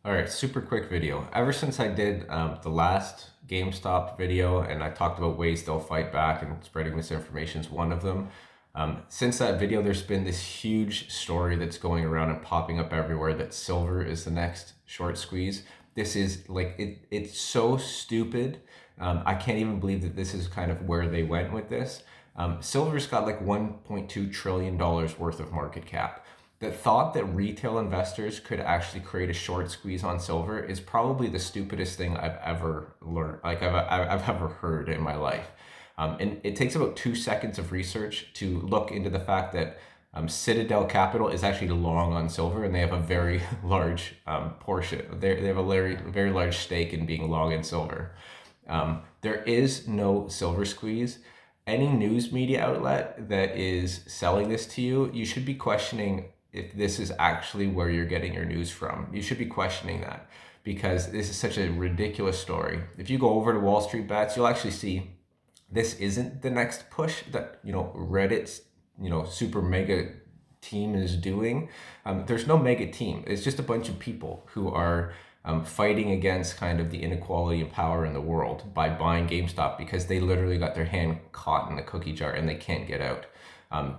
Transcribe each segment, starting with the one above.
All right, super quick video. Ever since I did the last GameStop video and I talked about ways they'll fight back and spreading misinformation is one of them. Since that video, there's been this huge story that's going around and popping up everywhere that silver is the next short squeeze. This is like, it's so stupid. I can't even believe that this is kind of where they went with this. Silver's got like $1.2 trillion worth of market cap. The thought that retail investors could actually create a short squeeze on silver is probably the stupidest thing I've ever learned, like I've ever heard in my life. And it takes about 2 seconds of research to look into the fact that Citadel Capital is actually long on silver, and they have a very large portion. They have a very large stake in being long in silver. There is no silver squeeze. Any news media outlet that is selling this to you, you should be questioning if this is actually where you're getting your news from. You should be questioning that because this is such a ridiculous story. If you go over to Wall Street Bets, you'll actually see this isn't the next push that, Reddit's, super mega team is doing. There's no mega team. It's just a bunch of people who are fighting against kind of the inequality of power in the world by buying GameStop because they literally got their hand caught in the cookie jar and they can't get out.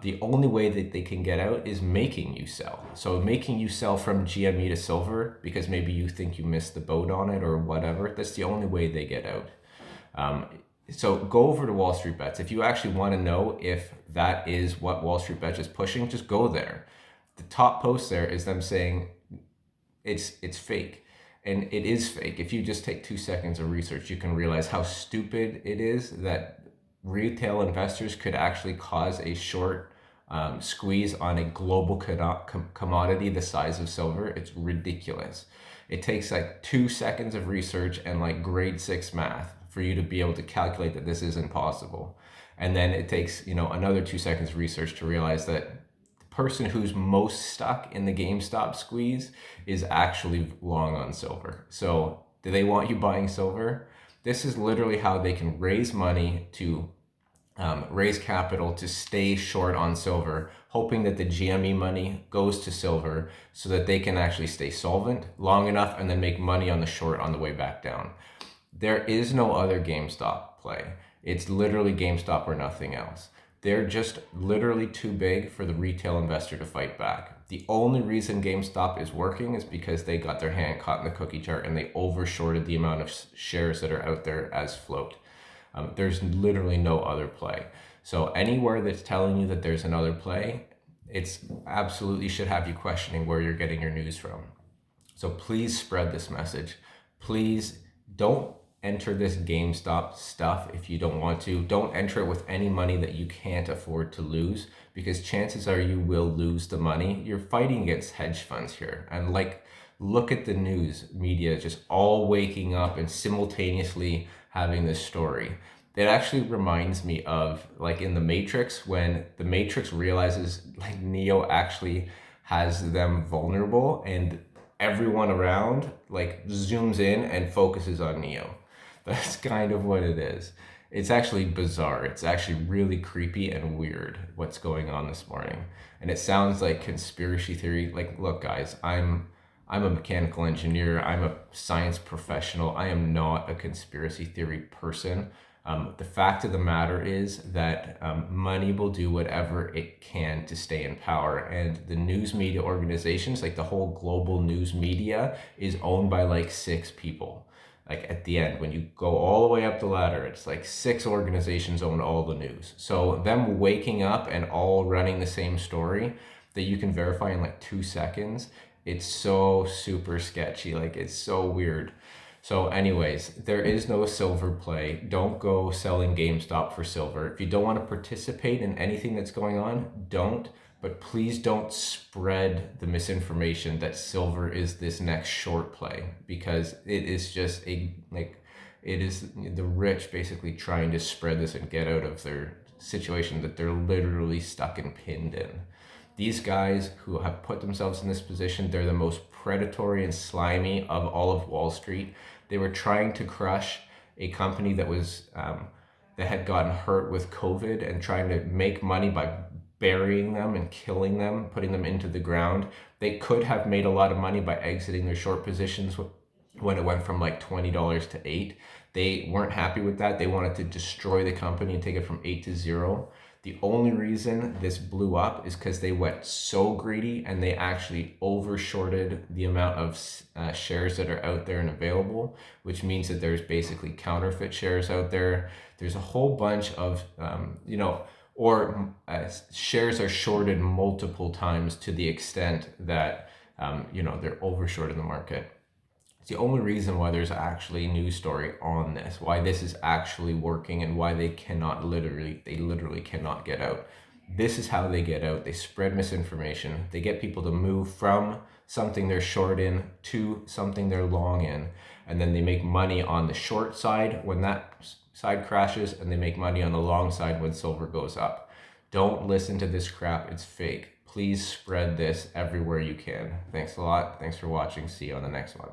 The only way that they can get out is making you sell. So making you sell from GME to silver because maybe you think you missed the boat on it or whatever. That's the only way they get out. So go over to Wall Street Bets. If you actually want to know if that is what Wall Street Bets is pushing, just go there. The top post there is them saying it's fake. And it is fake. If you just take 2 seconds of research, you can realize how stupid it is that retail investors could actually cause a short squeeze on a global commodity the size of silver. It's ridiculous. It takes like 2 seconds of research and like grade 6 math for you to be able to calculate that this is impossible. And then it takes, another 2 seconds of research to realize that the person who's most stuck in the GameStop squeeze is actually long on silver. So do they want you buying silver? This is literally how they can raise money to raise capital to stay short on silver, hoping that the GME money goes to silver so that they can actually stay solvent long enough and then make money on the short on the way back down. There is no other GameStop play. It's literally GameStop or nothing else. They're just literally too big for the retail investor to fight back. The only reason GameStop is working is because they got their hand caught in the cookie jar and they overshorted the amount of shares that are out there as float. There's literally no other play. So anywhere that's telling you that there's another play, it's absolutely should have you questioning where you're getting your news from. So please spread this message. Please don't enter this GameStop stuff if you don't want to. Don't enter it with any money that you can't afford to lose because chances are you will lose the money. You're fighting against hedge funds here. And look at the news media just all waking up and simultaneously having this story. It actually reminds me of like in the Matrix when the Matrix realizes like Neo actually has them vulnerable and everyone around like zooms in and focuses on Neo. That's kind of what it is. It's actually bizarre. It's actually really creepy and weird what's going on this morning. And it sounds like conspiracy theory. Like, look, guys, I'm a mechanical engineer. I'm a science professional. I am not a conspiracy theory person. The fact of the matter is that money will do whatever it can to stay in power. And the news media organizations, like the whole global news media, is owned by like 6 people. Like at the end, when you go all the way up the ladder, it's like 6 organizations own all the news. So them waking up and all running the same story that you can verify in like 2 seconds, it's so super sketchy. Like it's so weird. So anyways, there is no silver play. Don't go selling GameStop for silver. If you don't want to participate in anything that's going on, don't. But please don't spread the misinformation that silver is this next short play because it is just it is the rich basically trying to spread this and get out of their situation that they're literally stuck and pinned in. These guys who have put themselves in this position, they're the most predatory and slimy of all of Wall Street. They were trying to crush a company that was that had gotten hurt with COVID and trying to make money by burying them and killing them, putting them into the ground. They could have made a lot of money by exiting their short positions when it went from like $20 to $8. They weren't happy with that. They wanted to destroy the company and take it from 8 to 0. The only reason this blew up is because they went so greedy and they actually overshorted the amount of shares that are out there and available, which means that there's basically counterfeit shares out there. There's a whole bunch of, shares are shorted multiple times to the extent that, they're overshorted in the market. It's the only reason why there's actually a news story on this, why this is actually working and why they literally cannot get out. This is how they get out. They spread misinformation. They get people to move from something they're short in to something they're long in. And then they make money on the short side when that side crashes, and they make money on the long side when silver goes up. Don't listen to this crap. It's fake. Please spread this everywhere you can. Thanks a lot. Thanks for watching. See you on the next one.